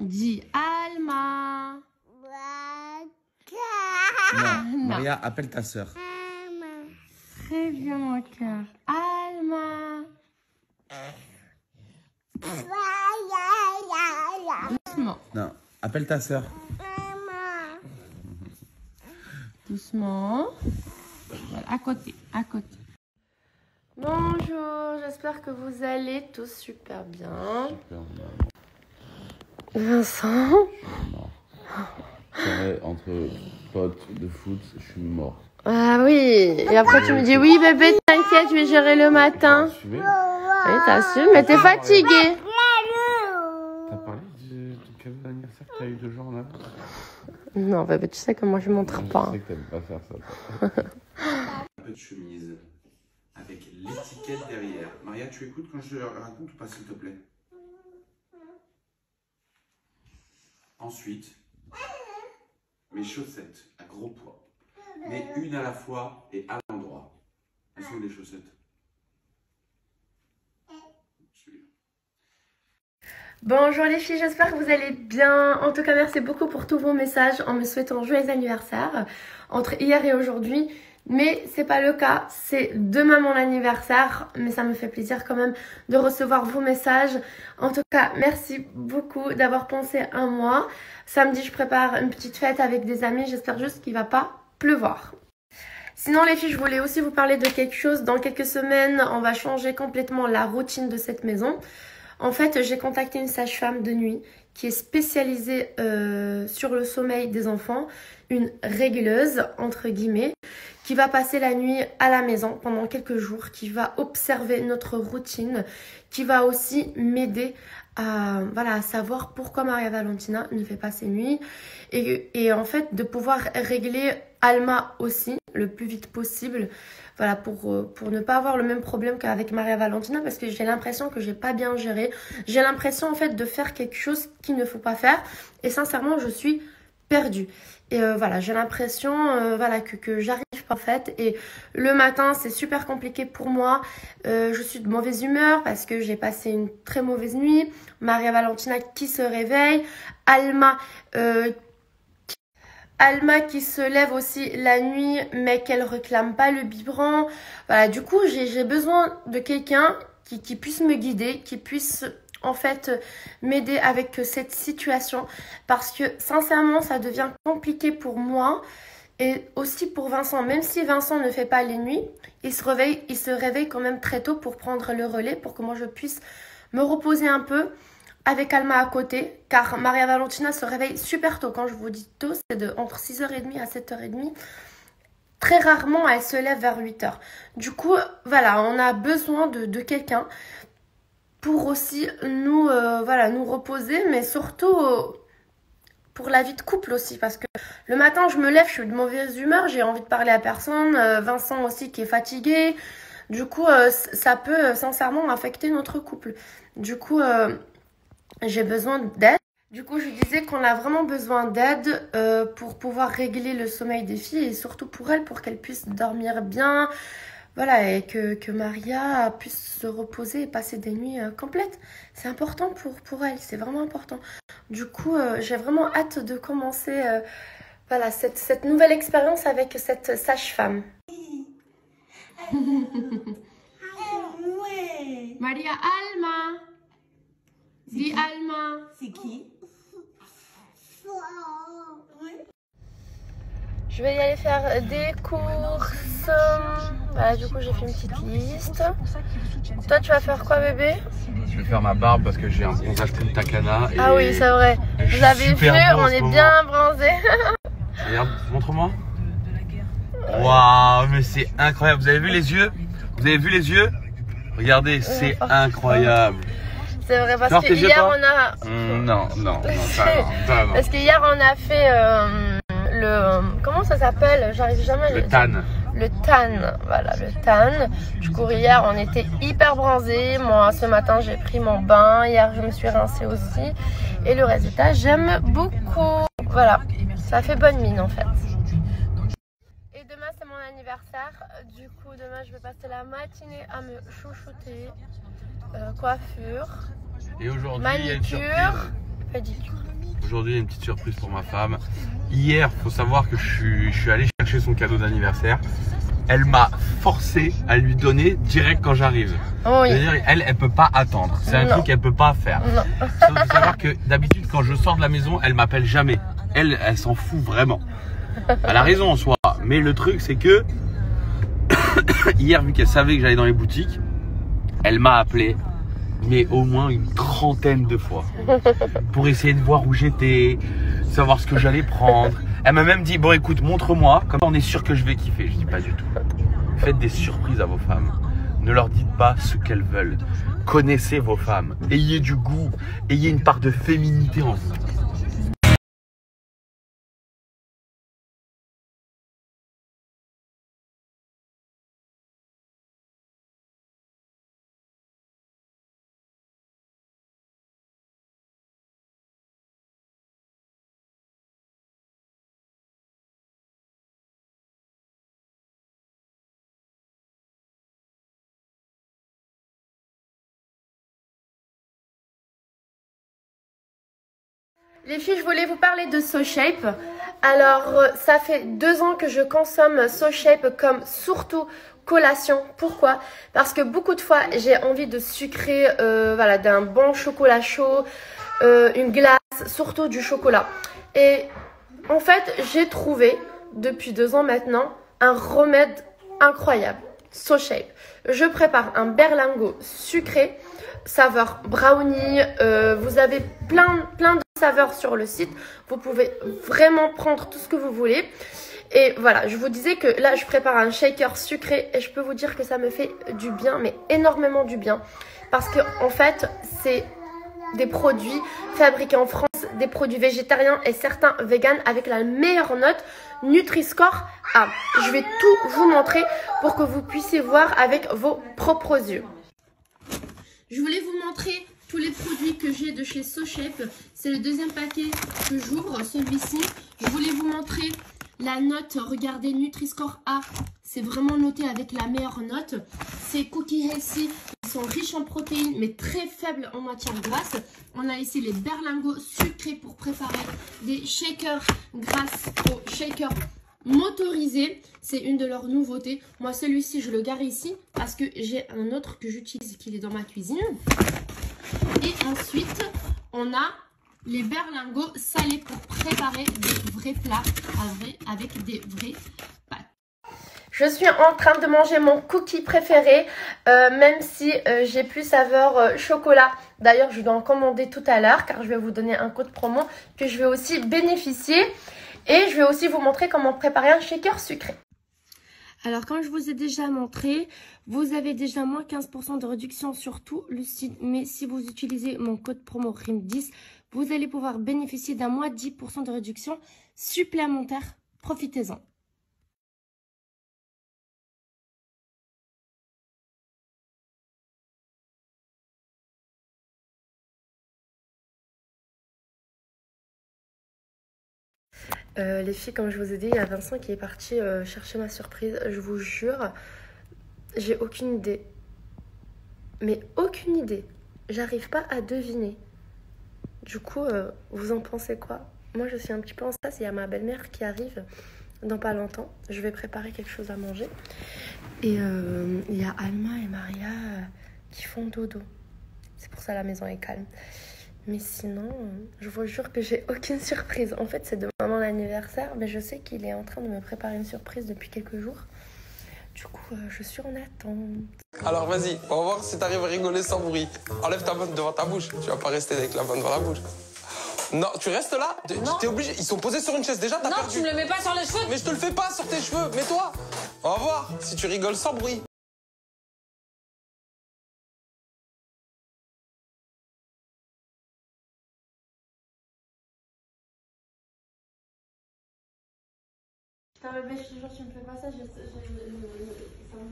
Dis Alma. Non, Maria, appelle ta sœur. Très bien, mon cœur. Alma. Doucement. Non, appelle ta sœur. Doucement. Voilà, à côté, à côté. Bonjour, j'espère que vous allez tous super bien. Super bien. Vincent. Mort. Soirée entre potes de foot, je suis mort. Ah oui. Et après tu me dis oui bébé, t'inquiète, je vais gérer le matin. Suivez. Oui, t'assumes, mais t'es fatiguée. T'as parlé de ton cadeau d'anniversaire que t'as eu 2 jours en avant? Non, bébé, tu sais que moi je montre pas. Je sais que t'aimes pas faire ça. Un peu de chemise avec l'étiquette derrière. Maria, tu écoutes quand je raconte ou pas, s'il te plaît? Ensuite, mes chaussettes à gros poids. Mais une à la fois et à l'endroit. Elles sont des chaussettes. Bonjour les filles, j'espère que vous allez bien. En tout cas, merci beaucoup pour tous vos messages en me souhaitant joyeux anniversaire entre hier et aujourd'hui. Mais c'est pas le cas, c'est demain mon anniversaire, mais ça me fait plaisir quand même de recevoir vos messages. En tout cas, merci beaucoup d'avoir pensé à moi. Samedi, je prépare une petite fête avec des amis, j'espère juste qu'il va pas pleuvoir. Sinon les filles, je voulais aussi vous parler de quelque chose. Dans quelques semaines, on va changer complètement la routine de cette maison. En fait, j'ai contacté une sage-femme de nuit qui est spécialisée sur le sommeil des enfants, une régleuse entre guillemets, qui va passer la nuit à la maison pendant quelques jours, qui va observer notre routine, qui va aussi m'aider à, voilà, à savoir pourquoi Maria Valentina ne fait pas ses nuits et en fait de pouvoir régler Alma aussi le plus vite possible. Voilà, pour ne pas avoir le même problème qu'avec Maria Valentina, parce que j'ai l'impression que j'ai pas bien géré. J'ai l'impression en fait de faire quelque chose qu'il ne faut pas faire. Et sincèrement, je suis perdue. Et voilà, j'ai l'impression voilà, que j'arrive pas en fait. Et le matin, c'est super compliqué pour moi. Je suis de mauvaise humeur parce que j'ai passé une très mauvaise nuit. Maria Valentina qui se réveille. Alma qui se lève aussi la nuit mais qu'elle réclame pas le biberon. Voilà, du coup j'ai besoin de quelqu'un qui puisse me guider, qui puisse en fait m'aider avec cette situation. Parce que sincèrement ça devient compliqué pour moi et aussi pour Vincent. Même si Vincent ne fait pas les nuits, il se réveille quand même très tôt pour prendre le relais, pour que moi je puisse me reposer un peu. Avec Alma à côté, car Maria Valentina se réveille super tôt. Quand je vous dis tôt, c'est de entre 6h30 à 7h30. Très rarement, elle se lève vers 8h. Du coup, voilà, on a besoin de quelqu'un pour aussi nous, voilà, nous reposer, mais surtout pour la vie de couple aussi. Parce que le matin, je me lève, je suis de mauvaise humeur, j'ai envie de parler à personne. Vincent aussi qui est fatigué. Du coup, ça peut sincèrement affecter notre couple. Du coup... j'ai besoin d'aide. Du coup, je disais qu'on a vraiment besoin d'aide pour pouvoir régler le sommeil des filles et surtout pour elles, pour qu'elles puissent dormir bien. Voilà, et que Maria puisse se reposer et passer des nuits complètes. C'est important pour elle, c'est vraiment important. Du coup, j'ai vraiment hâte de commencer voilà, cette nouvelle expérience avec cette sage-femme. Maria Alma. Dis Alma. C'est qui? Je vais y aller faire des courses. Voilà, du coup, j'ai fait une petite liste. Toi, tu vas faire quoi, bébé? Je vais faire ma barbe parce que j'ai un bronzage Punta Cana. Et ah oui, c'est vrai. Vous avez vu, on est bien bronzé. Regarde, montre-moi. Waouh, mais c'est incroyable. Vous avez vu les yeux? Vous avez vu les yeux? Regardez, c'est incroyable. C'est vrai, parce que hier on a... Non, ça non. Parce que hier on a fait le... Comment ça s'appelle? J'arrive jamais à le tan. Le tan, voilà, le tan. Du coup, hier on était hyper bronzés. Moi, ce matin j'ai pris mon bain. Hier, je me suis rincée aussi. Et le résultat, j'aime beaucoup. Voilà, ça fait bonne mine en fait. Et demain, c'est mon anniversaire. Du coup, demain, je vais passer la matinée à me chouchouter. Coiffure, et aujourd'hui, manicure, pédicure. aujourd'hui une petite surprise pour ma femme. Hier, faut savoir que je suis allé chercher son cadeau d'anniversaire. Elle m'a forcé à lui donner direct quand j'arrive. Oh oui. C'est-à-dire, elle peut pas attendre. C'est un truc qu'elle peut pas faire. Il faut savoir que d'habitude, quand je sors de la maison, elle m'appelle jamais. Elle s'en fout vraiment. Elle a raison en soi. Mais le truc, c'est que hier, vu qu'elle savait que j'allais dans les boutiques, elle m'a appelé, mais au moins une trentaine de fois, pour essayer de voir où j'étais, savoir ce que j'allais prendre. Elle m'a même dit, bon écoute, montre-moi, comme ça on est sûr que je vais kiffer. Je dis pas du tout. Faites des surprises à vos femmes. Ne leur dites pas ce qu'elles veulent. Connaissez vos femmes. Ayez du goût. Ayez une part de féminité en vous. Les filles, je voulais vous parler de SoShape. Alors, ça fait 2 ans que je consomme SoShape comme surtout collation. Pourquoi? Parce que beaucoup de fois, j'ai envie de sucrer voilà, d'un bon chocolat chaud, une glace, surtout du chocolat. Et en fait, j'ai trouvé, depuis 2 ans maintenant, un remède incroyable. SoShape. Je prépare un berlingot sucré, saveur brownie. Vous avez plein de saveurs sur le site. Vous pouvez vraiment prendre tout ce que vous voulez. Et voilà, je vous disais que là, je prépare un shaker sucré et je peux vous dire que ça me fait du bien, mais énormément du bien. Parce que en fait, c'est des produits fabriqués en France, des produits végétariens et certains véganes avec la meilleure note Nutri-Score A. Je vais tout vous montrer pour que vous puissiez voir avec vos propres yeux. Je voulais vous montrer tous les produits que j'ai de chez SoShape. C'est le deuxième paquet que j'ouvre, celui-ci. Je voulais vous montrer la note. Regardez, Nutri-Score A. C'est vraiment noté avec la meilleure note. C'est Cookie Healthy. Ils sont riches en protéines, mais très faibles en matière grasse. On a ici les berlingots sucrés pour préparer des shakers grâce aux shakers motorisés. C'est une de leurs nouveautés. Moi, celui-ci, je le gare ici parce que j'ai un autre que j'utilise qui est dans ma cuisine. Et ensuite, on a les berlingots salés pour préparer des vrais plats avec des vraies pâtes. Je suis en train de manger mon cookie préféré, même si j'ai plus saveur chocolat. D'ailleurs, je dois en commander tout à l'heure car je vais vous donner un code promo que je vais aussi bénéficier. Et je vais aussi vous montrer comment préparer un shaker sucré. Alors, comme je vous ai déjà montré, vous avez déjà moins 15% de réduction sur tout le site. Mais si vous utilisez mon code promo RIM10, vous allez pouvoir bénéficier d'un moins 10% de réduction supplémentaire. Profitez-en. Les filles, comme je vous ai dit, il y a Vincent qui est parti chercher ma surprise. Je vous jure, j'ai aucune idée. Mais aucune idée. J'arrive pas à deviner. Du coup, vous en pensez quoi? Moi, je suis un petit peu en stress. Il y a ma belle-mère qui arrive dans pas longtemps. Je vais préparer quelque chose à manger. Et il y a Alma et Maria qui font dodo. C'est pour ça la maison est calme. Mais sinon, je vous jure que j'ai aucune surprise. En fait, c'est demain mon anniversaire, mais je sais qu'il est en train de me préparer une surprise depuis quelques jours. Du coup, je suis en attente. Alors vas-y, on va voir si t'arrives à rigoler sans bruit. Enlève ta main devant ta bouche. Tu vas pas rester avec la main devant la bouche. Non, tu restes là. T'es obligé. Ils sont posés sur une chaise déjà, t'as perdu. Non, tu me le mets pas sur les cheveux. Mais je te le fais pas sur tes cheveux. Mets-toi. On va voir si tu rigoles sans bruit. Putain, bébé, je te jure, tu me fais pas ça, ça me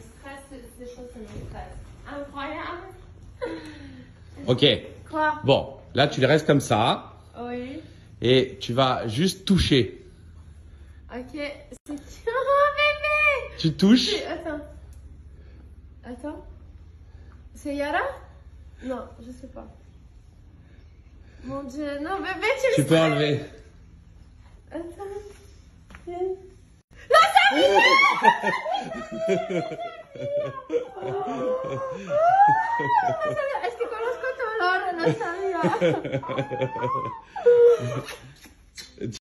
stresse, ces choses, ça me stresse. Incroyable. Ok. Quoi? Bon, là tu restes comme ça. Oui. Et tu vas juste toucher. Ok, c'est... Oh, bébé! Tu touches. Attends. C'est Yara? Non, je sais pas. Mon Dieu, non, bébé, tu peux enlever. Attends. Es que conozco tu olor, no sabía.